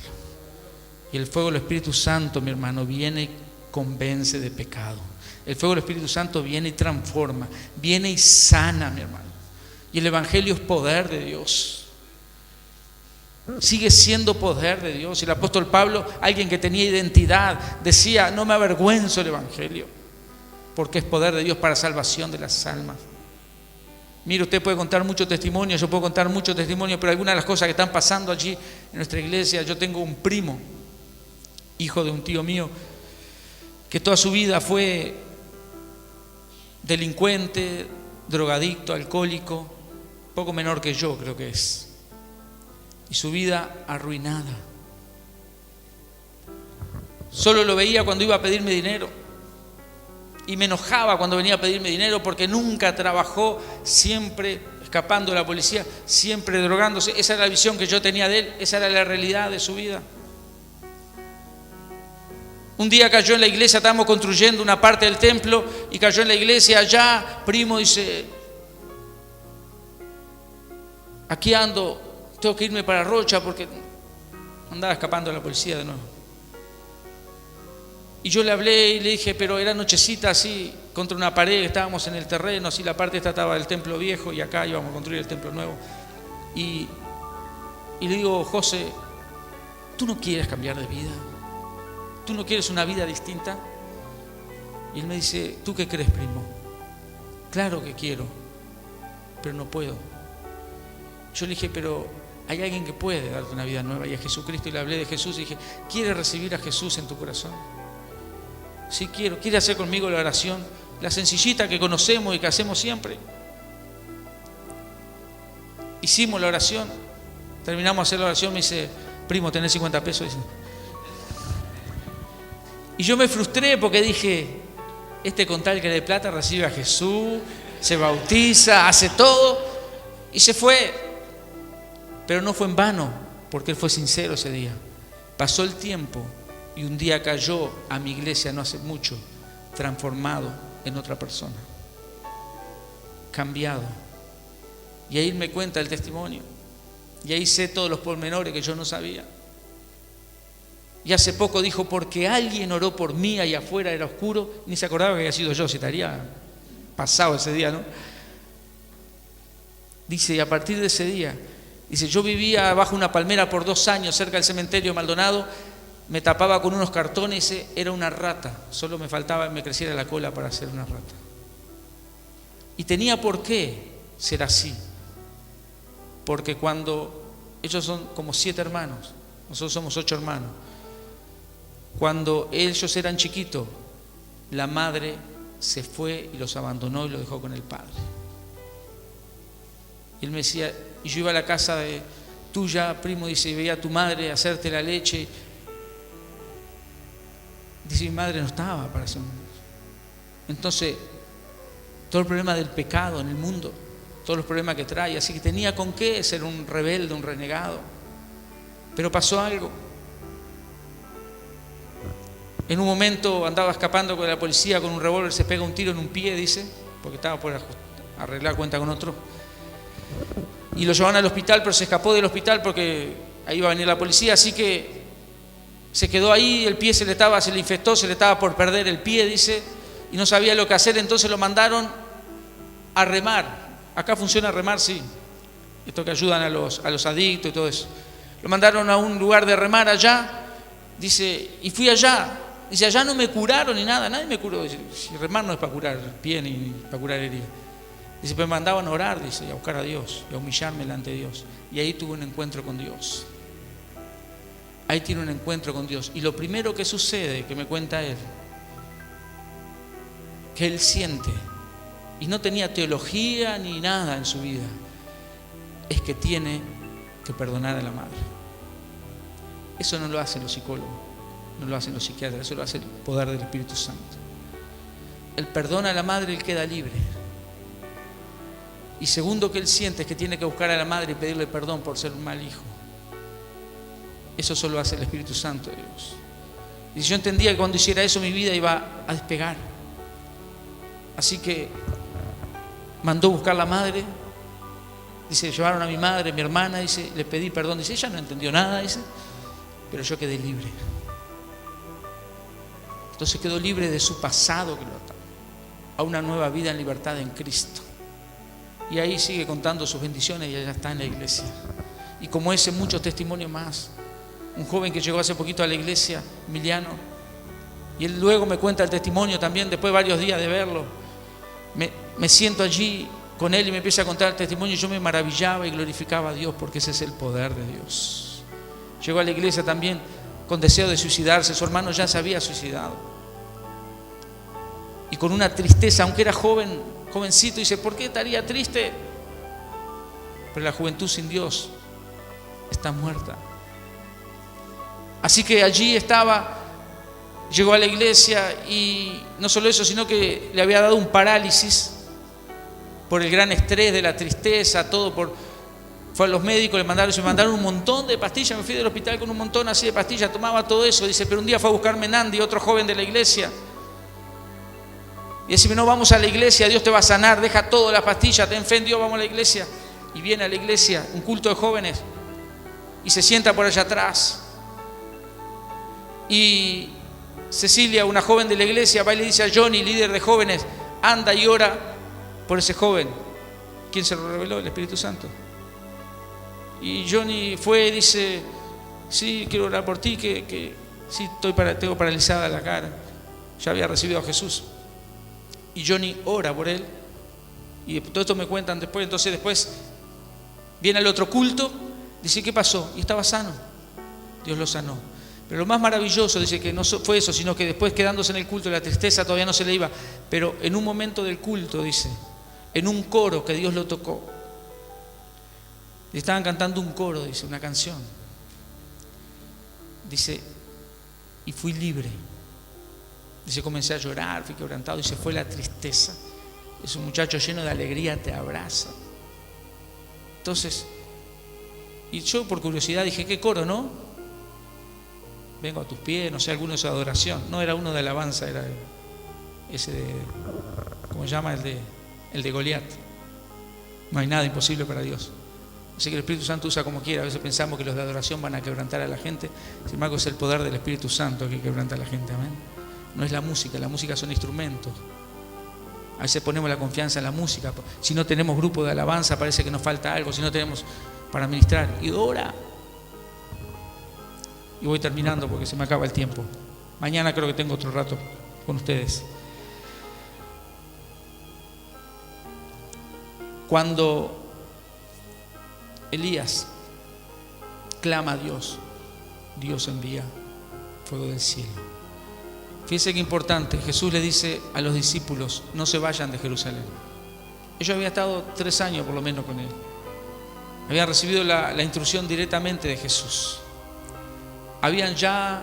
Y el fuego del Espíritu Santo, mi hermano, viene y convence de pecado. El fuego del Espíritu Santo viene y transforma, viene y sana, mi hermano. Y el Evangelio es poder de Dios. Sigue siendo poder de Dios. Y el apóstol Pablo, alguien que tenía identidad, decía: no me avergüenzo del Evangelio, porque es poder de Dios para salvación de las almas. Mire, usted puede contar muchos testimonios, yo puedo contar muchos testimonios, pero algunas de las cosas que están pasando allí en nuestra iglesia. Yo tengo un primo, hijo de un tío mío, que toda su vida fue delincuente, drogadicto, alcohólico, poco menor que yo creo que es, y su vida arruinada. Solo lo veía cuando iba a pedirme dinero, y me enojaba cuando venía a pedirme dinero, porque nunca trabajó, siempre escapando de la policía, siempre drogándose. Esa era la visión que yo tenía de él, esa era la realidad de su vida. Un día cayó en la iglesia, estábamos construyendo una parte del templo, y cayó en la iglesia allá. Primo dice: aquí ando, tengo que irme para Rocha, porque andaba escapando de la policía de nuevo. Y yo le hablé y le dije, pero era nochecita así, contra una pared, estábamos en el terreno, así la parte esta estaba del templo viejo y acá íbamos a construir el templo nuevo. Y le digo: José, ¿tú no quieres cambiar de vida? ¿Tú no quieres una vida distinta? Y él me dice: ¿tú qué crees, primo? Claro que quiero, pero no puedo. Yo le dije: pero hay alguien que puede darte una vida nueva, y es Jesucristo. Y le hablé de Jesús y dije: ¿quieres recibir a Jesús en tu corazón? Sí, quiero. ¿Quiere hacer conmigo la oración? La sencillita que conocemos y que hacemos siempre. Hicimos la oración. Terminamos de hacer la oración. Me dice: primo, ¿tenés 50 pesos? Dice. Y yo me frustré porque dije: este con tal que de plata recibe a Jesús, se bautiza, hace todo, y se fue. Pero no fue en vano, porque él fue sincero ese día. Pasó el tiempo y un día cayó a mi iglesia no hace mucho, transformado en otra persona, cambiado. Y ahí me cuenta el testimonio, y ahí sé todos los pormenores que yo no sabía. Y hace poco dijo: porque alguien oró por mí, allá afuera era oscuro, ni se acordaba que había sido yo, si estaría pasado ese día, ¿no? Dice: y a partir de ese día Dice, yo vivía bajo una palmera por 2 años cerca del cementerio de Maldonado, me tapaba con unos cartones, era una rata, solo me faltaba que me creciera la cola para ser una rata. Y tenía por qué ser así, porque cuando ellos son como 7 hermanos, nosotros somos 8 hermanos, cuando ellos eran chiquitos, la madre se fue y los abandonó y los dejó con el padre. Y él me decía, y yo iba a la casa de tuya, primo, dice, y veía a tu madre hacerte la leche. Dice, mi madre no estaba para eso. Entonces, todo el problema del pecado en el mundo, todos los problemas que trae, así que tenía con qué ser un rebelde, un renegado. Pero pasó algo. En un momento andaba escapando con la policía con un revólver, se pega un tiro en un pie, dice, porque estaba por arreglar cuenta con otro. Y lo llevaron al hospital, pero se escapó del hospital porque ahí iba a venir la policía, así que se quedó ahí, el pie se le infectó, se le estaba por perder el pie, dice, y no sabía lo que hacer, entonces lo mandaron a remar. Acá funciona remar, sí, esto que ayudan a los adictos y todo eso. Lo mandaron a un lugar de remar allá, dice, y fui allá, dice, allá no me curaron ni nada, nadie me curó, dice, si remar no es para curar pie ni para curar heridas. Dice, pero me mandaban a orar, dice, y a buscar a Dios, y a humillarme delante de Dios. Y ahí tuve un encuentro con Dios. Ahí tiene un encuentro con Dios. Y lo primero que sucede, que me cuenta él, que él siente, y no tenía teología ni nada en su vida, es que tiene que perdonar a la madre. Eso no lo hacen los psicólogos, no lo hacen los psiquiatras, eso lo hace el poder del Espíritu Santo. El perdón a la madre, él queda libre. Y segundo que él siente es que tiene que buscar a la madre y pedirle perdón por ser un mal hijo. Eso solo hace el Espíritu Santo de Dios. Y yo entendía que cuando hiciera eso mi vida iba a despegar. Así que mandó buscar a la madre. Dice, llevaron a mi madre, mi hermana, dice, le pedí perdón. Dice, ella no entendió nada, dice, pero yo quedé libre. Entonces quedó libre de su pasado que lo ataba a una nueva vida en libertad en Cristo. Y ahí sigue contando sus bendiciones y ya está en la iglesia. Y como ese, muchos testimonios más. Un joven que llegó hace poquito a la iglesia, Emiliano, y él luego me cuenta el testimonio también, después de varios días de verlo. Me siento allí con él y me empieza a contar el testimonio y yo me maravillaba y glorificaba a Dios porque ese es el poder de Dios. Llegó a la iglesia también con deseo de suicidarse, su hermano ya se había suicidado. Y con una tristeza, aunque era jovencito, dice, ¿por qué estaría triste? Pero la juventud sin Dios está muerta. Así que allí estaba, llegó a la iglesia y no solo eso, sino que le había dado un parálisis por el gran estrés de la tristeza, todo fue a los médicos, me mandaron un montón de pastillas, me fui del hospital con un montón así de pastillas, tomaba todo eso, dice, pero un día fue a buscarme Nandi, otro joven de la iglesia, y decime, no, vamos a la iglesia, Dios te va a sanar, deja todas las pastillas, ten fe en Dios, vamos a la iglesia. Y viene a la iglesia, un culto de jóvenes, y se sienta por allá atrás. Y Cecilia, una joven de la iglesia, va y le dice a Johnny, líder de jóvenes, anda y ora por ese joven. ¿Quién se lo reveló? El Espíritu Santo. Y Johnny fue y dice, sí, quiero orar por ti, que sí, tengo paralizada la cara. Ya había recibido a Jesús. Y Johnny ora por él. Y todo esto me cuentan después. Entonces después viene al otro culto, dice, ¿qué pasó? Y estaba sano. Dios lo sanó. Pero lo más maravilloso, dice que no fue eso, sino que después quedándose en el culto, la tristeza todavía no se le iba. Pero en un momento del culto, dice, en un coro que Dios lo tocó, le estaban cantando un coro, dice, una canción. Dice, y fui libre. Dice, comencé a llorar, fui quebrantado, dice, fue la tristeza. Es un muchacho lleno de alegría, te abraza. Entonces, y yo por curiosidad dije, ¿qué coro, no? Vengo a tus pies, no sé, alguno de su adoración. No era uno de alabanza, era ese de, ¿cómo se llama? El de Goliat. No hay nada imposible para Dios. Así que el Espíritu Santo usa como quiera. A veces pensamos que los de adoración van a quebrantar a la gente. Sin embargo, es el poder del Espíritu Santo que quebranta a la gente. Amén. No es la música son instrumentos. A veces ponemos la confianza en la música. Si no tenemos grupo de alabanza parece que nos falta algo. Si no tenemos, para ministrar y ora. Y voy terminando porque se me acaba el tiempo. Mañana creo que tengo otro rato con ustedes. Cuando Elías clama a Dios, Dios envía fuego del cielo. Fíjense qué importante. Jesús le dice a los discípulos: no se vayan de Jerusalén. Ellos habían estado 3 años por lo menos con él. Habían recibido la instrucción directamente de Jesús. Habían ya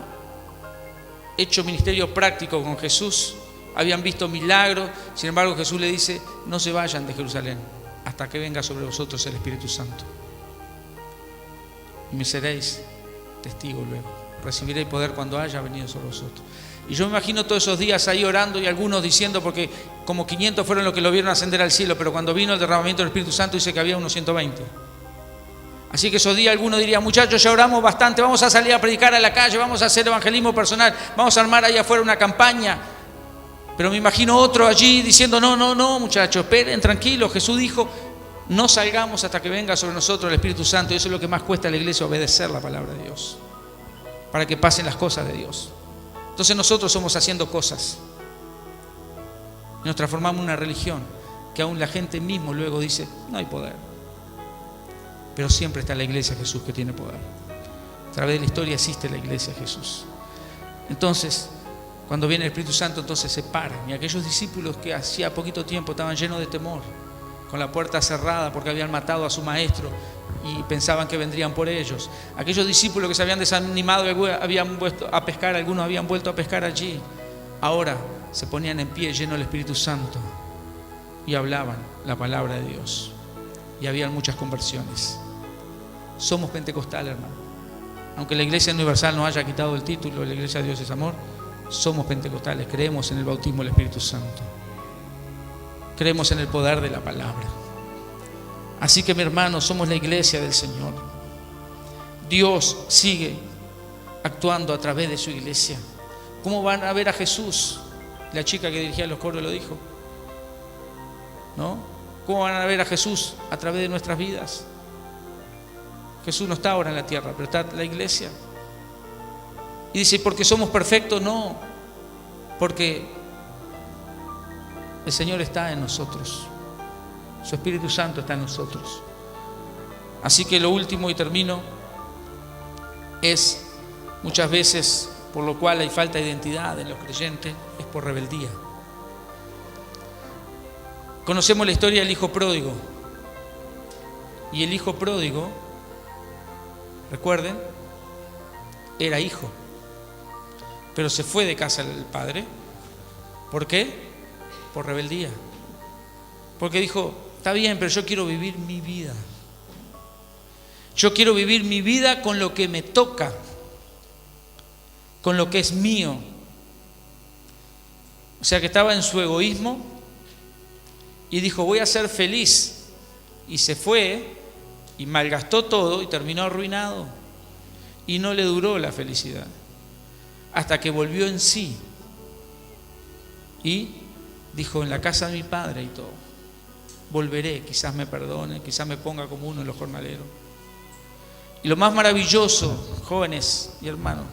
hecho ministerio práctico con Jesús. Habían visto milagros. Sin embargo, Jesús le dice: no se vayan de Jerusalén hasta que venga sobre vosotros el Espíritu Santo. Y me seréis testigos luego. Recibiréis poder cuando haya venido sobre vosotros. Y yo me imagino todos esos días ahí orando y algunos diciendo, porque como 500 fueron los que lo vieron ascender al cielo, pero cuando vino el derramamiento del Espíritu Santo dice que había unos 120. Así que esos días algunos dirían: muchachos, ya oramos bastante, vamos a salir a predicar a la calle, vamos a hacer evangelismo personal, vamos a armar ahí afuera una campaña. Pero me imagino otro allí diciendo: no, muchachos, esperen, tranquilos. Jesús dijo: no salgamos hasta que venga sobre nosotros el Espíritu Santo. Y eso es lo que más cuesta a la iglesia, obedecer la palabra de Dios, para que pasen las cosas de Dios. Entonces nosotros somos haciendo cosas y nos transformamos en una religión que aún la gente mismo luego dice: no hay poder. Pero siempre está la iglesia de Jesús que tiene poder. A través de la historia existe la iglesia de Jesús. Entonces, cuando viene el Espíritu Santo, entonces se paran. Y aquellos discípulos que hacía poquito tiempo estaban llenos de temor, con la puerta cerrada porque habían matado a su maestro y pensaban que vendrían por ellos. Aquellos discípulos que se habían desanimado y habían vuelto a pescar, algunos habían vuelto a pescar allí, ahora se ponían en pie llenos del Espíritu Santo y hablaban la palabra de Dios. Y habían muchas conversiones. Somos pentecostales, hermano. Aunque la Iglesia Universal nos haya quitado el título, la Iglesia de Dios es amor, somos pentecostales, creemos en el bautismo del Espíritu Santo. Creemos en el poder de la palabra. Así que, mi hermano, somos la iglesia del Señor. Dios sigue actuando a través de su iglesia. ¿Cómo van a ver a Jesús? La chica que dirigía los coros lo dijo, ¿no? ¿Cómo van a ver a Jesús? A través de nuestras vidas. Jesús no está ahora en la tierra, pero está la iglesia. Y dice: ¿porque somos perfectos? No, porque el Señor está en nosotros. Su Espíritu Santo está en nosotros. Así que lo último, y termino, es muchas veces por lo cual hay falta de identidad en los creyentes, es por rebeldía. Conocemos la historia del hijo pródigo. Y el hijo pródigo, recuerden, era hijo, pero se fue de casa del padre. ¿Por qué? Por rebeldía. Porque dijo: está bien, pero yo quiero vivir mi vida. Yo quiero vivir mi vida con lo que me toca, con lo que es mío. O sea que estaba en su egoísmo y dijo: voy a ser feliz. Y se fue y malgastó todo y terminó arruinado. Y no le duró la felicidad hasta que volvió en sí y dijo: en la casa de mi padre y todo, volveré, quizás me perdone, quizás me ponga como uno de los jornaleros. Y lo más maravilloso, jóvenes y hermanos,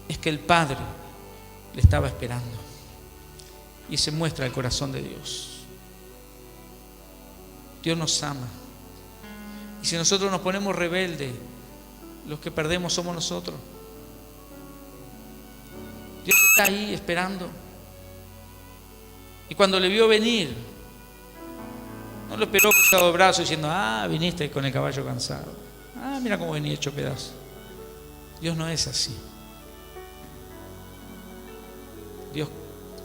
es que el Padre le estaba esperando. Y se muestra el corazón de Dios. Dios nos ama. Y si nosotros nos ponemos rebeldes, los que perdemos somos nosotros. Dios está ahí esperando. Y cuando le vio venir, no lo esperó cruzado de brazos diciendo: ah, viniste con el caballo cansado. Ah, mira cómo venía hecho pedazo. Dios no es así. Dios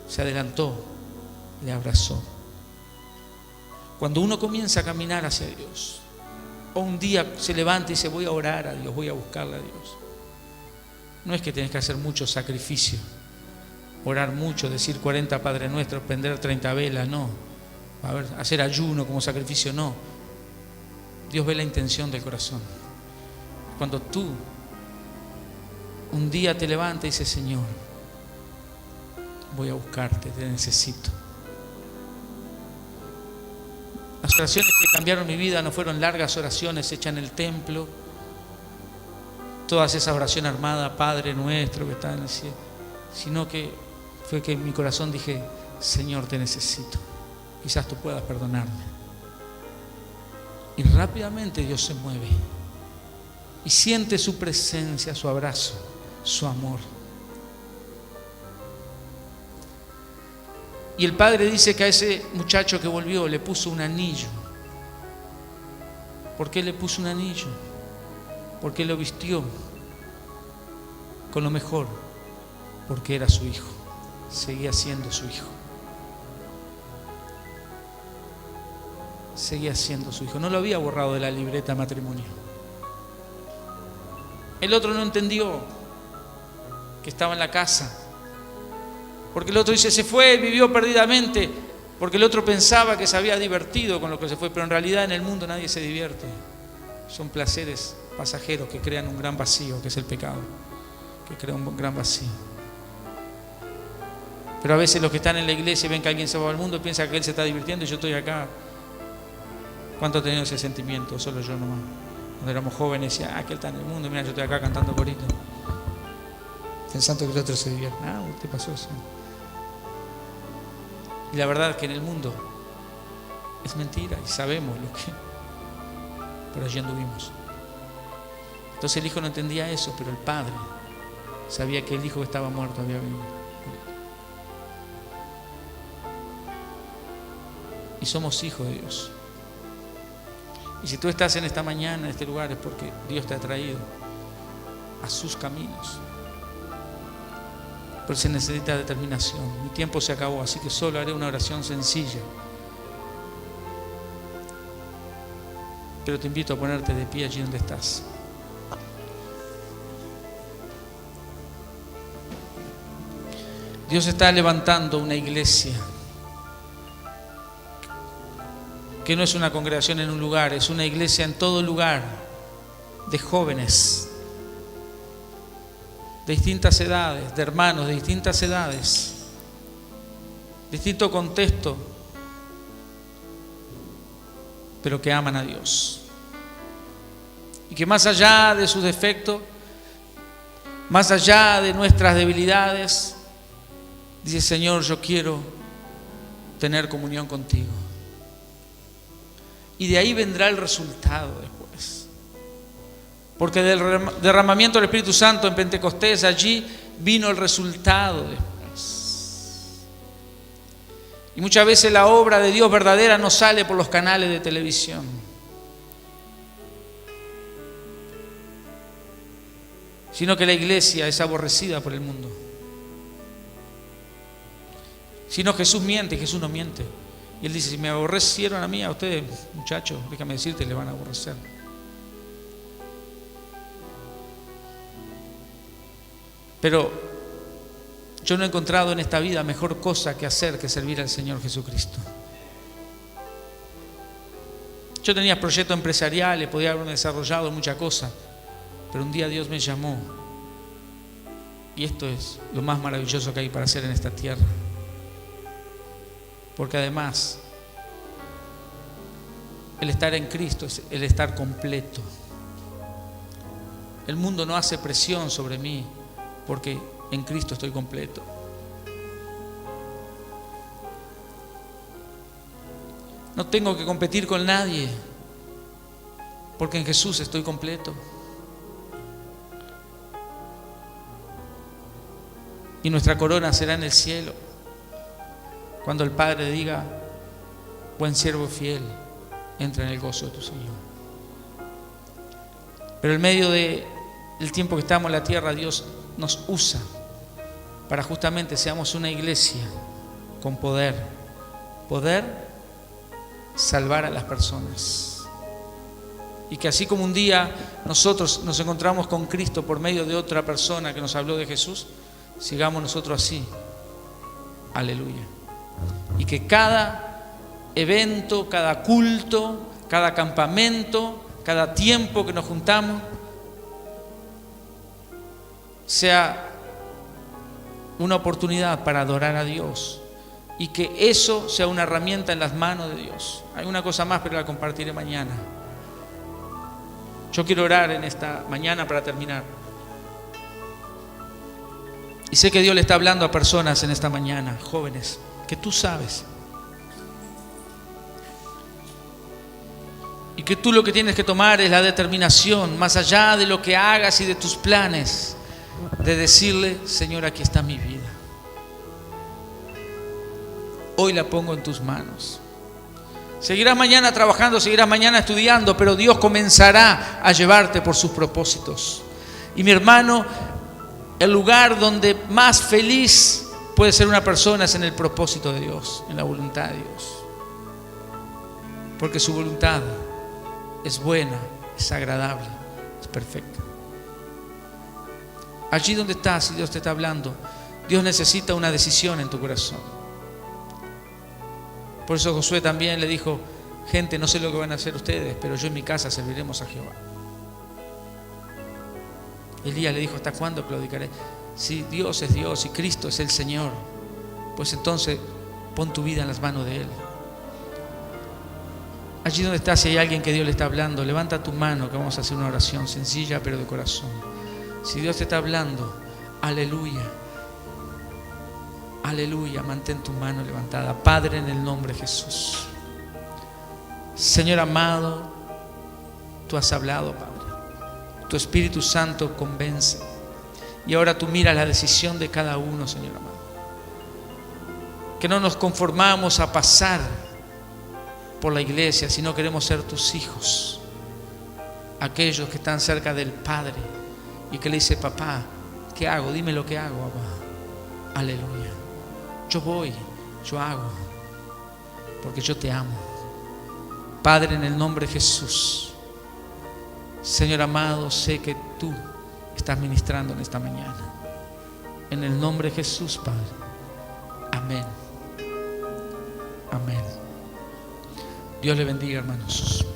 se adelantó, le abrazó. Cuando uno comienza a caminar hacia Dios, o un día se levanta y dice: voy a orar a Dios, voy a buscarle a Dios, no es que tenés que hacer mucho sacrificio, orar mucho, decir 40 Padre Nuestro, prender 30 velas, no. A ver, hacer ayuno como sacrificio, no. Dios ve la intención del corazón. Cuando tú un día te levantas y dices: Señor, voy a buscarte, te necesito. Las oraciones que cambiaron mi vida no fueron largas oraciones hechas en el templo, todas esas oraciones armadas, Padre nuestro que está en el cielo, sino que fue que en mi corazón dije, Señor, te necesito, quizás tú puedas perdonarme. Y rápidamente Dios se mueve y siente su presencia, su abrazo, su amor. Y el padre dice que a ese muchacho que volvió le puso un anillo. ¿Por qué le puso un anillo? Porque lo vistió con lo mejor, porque era su hijo, seguía siendo su hijo. Seguía siendo su hijo, no lo había borrado de la libreta de matrimonio. El otro no entendió que estaba en la casa, porque el otro dice, se fue, vivió perdidamente, porque el otro pensaba que se había divertido con lo que se fue, pero en realidad en el mundo nadie se divierte. Son placeres pasajeros que crean un gran vacío, que es el pecado, que crea un gran vacío. Pero a veces los que están en la iglesia ven que alguien se va al mundo y piensan que él se está divirtiendo y yo estoy acá. ¿Cuánto he tenido ese sentimiento? Solo yo nomás. Cuando éramos jóvenes decía, aquel está en el mundo, mira, yo estoy acá cantando corito, pensando que el otro se divierte. ¿Te pasó eso? Y la verdad es que en el mundo es mentira y sabemos lo que, pero allí anduvimos. Entonces el hijo no entendía eso, pero el padre sabía que el hijo que estaba muerto había venido. Y somos hijos de Dios. Y si tú estás en esta mañana, en este lugar, es porque Dios te ha traído a sus caminos. Pero se necesita determinación. Mi tiempo se acabó, así que solo haré una oración sencilla. Pero te invito a ponerte de pie allí donde estás. Dios está levantando una iglesia que no es una congregación en un lugar, es una iglesia en todo lugar, de jóvenes, de distintas edades, de hermanos de distintas edades, distinto contexto, pero que aman a Dios. Y que más allá de sus defectos, más allá de nuestras debilidades, dice, Señor, yo quiero tener comunión contigo. Y de ahí vendrá el resultado después. Porque del derramamiento del Espíritu Santo en Pentecostés, allí vino el resultado después. Y muchas veces la obra de Dios verdadera no sale por los canales de televisión. Sino que la iglesia es aborrecida por el mundo. Sino Jesús miente, Jesús no miente. Y Él dice, si me aborrecieron a mí, a ustedes, muchachos, déjame decirte, le van a aborrecer. Pero yo no he encontrado en esta vida mejor cosa que hacer que servir al Señor Jesucristo. Yo tenía proyectos empresariales, podía haber desarrollado muchas cosas, pero un día Dios me llamó. Y esto es lo más maravilloso que hay para hacer en esta tierra. Porque además, el estar en Cristo es el estar completo. El mundo no hace presión sobre mí, porque en Cristo estoy completo. No tengo que competir con nadie, porque en Jesús estoy completo. Y nuestra corona será en el cielo, cuando el Padre diga, buen siervo fiel, entra en el gozo de tu Señor. Pero en medio del tiempo que estamos en la tierra, Dios nos usa para justamente seamos una iglesia con poder salvar a las personas. Y que así como un día nosotros nos encontramos con Cristo por medio de otra persona que nos habló de Jesús, sigamos nosotros así. Aleluya. Y que cada evento, cada culto, cada campamento, cada tiempo que nos juntamos sea una oportunidad para adorar a Dios, y que eso sea una herramienta en las manos de Dios. Hay una cosa más, pero la compartiré mañana. Yo quiero orar en esta mañana para terminar. Y sé que Dios le está hablando a personas en esta mañana, jóvenes, que tú sabes. Y que tú lo que tienes que tomar es la determinación, más allá de lo que hagas y de tus planes, de decirle: Señor, aquí está mi vida. Hoy la pongo en tus manos. Seguirás mañana trabajando, seguirás mañana estudiando, pero Dios comenzará a llevarte por sus propósitos. Y mi hermano, el lugar donde más feliz puede ser una persona es en el propósito de Dios, en la voluntad de Dios. Porque su voluntad es buena, es agradable, es perfecta. Allí donde estás y Dios te está hablando, Dios necesita una decisión en tu corazón. Por eso Josué también le dijo: gente, no sé lo que van a hacer ustedes, pero yo en mi casa serviremos a Jehová. Elías le dijo: ¿hasta cuándo claudicaré? Si Dios es Dios y Cristo es el Señor, pues entonces pon tu vida en las manos de Él. Allí donde estás, si hay alguien que Dios le está hablando, levanta tu mano, que vamos a hacer una oración sencilla pero de corazón. Si Dios te está hablando, aleluya, aleluya, mantén tu mano levantada. Padre, en el nombre de Jesús, Señor amado, tú has hablado, Padre. Tu Espíritu Santo convence. Y ahora tú miras la decisión de cada uno, Señor amado. Que no nos conformamos a pasar por la iglesia, sino queremos ser tus hijos. Aquellos que están cerca del Padre y que le dice: papá, ¿qué hago? Dime lo que hago, papá. Aleluya. Yo voy, yo hago, porque yo te amo. Padre, en el nombre de Jesús, Señor amado, sé que tú estás ministrando en esta mañana. En el nombre de Jesús, Padre. Amén. Amén. Dios le bendiga, hermanos.